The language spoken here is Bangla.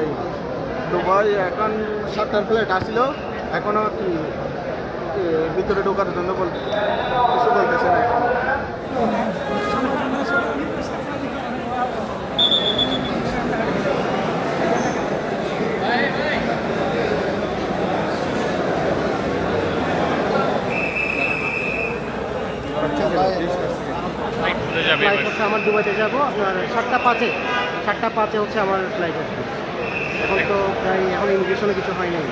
দুবাই। দুবাই এখন 7টার ফ্লাইট আসছিল, এখনও কি ভিতরে ঢোকার জন্য কিছু বলতেছে না এখন। ফ্লাইট হচ্ছে আমার দুবাইতে যাবো আপনার 7টা 5-এ হচ্ছে আমার ফ্লাইট আসবে। এখন তো প্রায় এখন ইমিগ্রেশনে কিছু হয় নাই।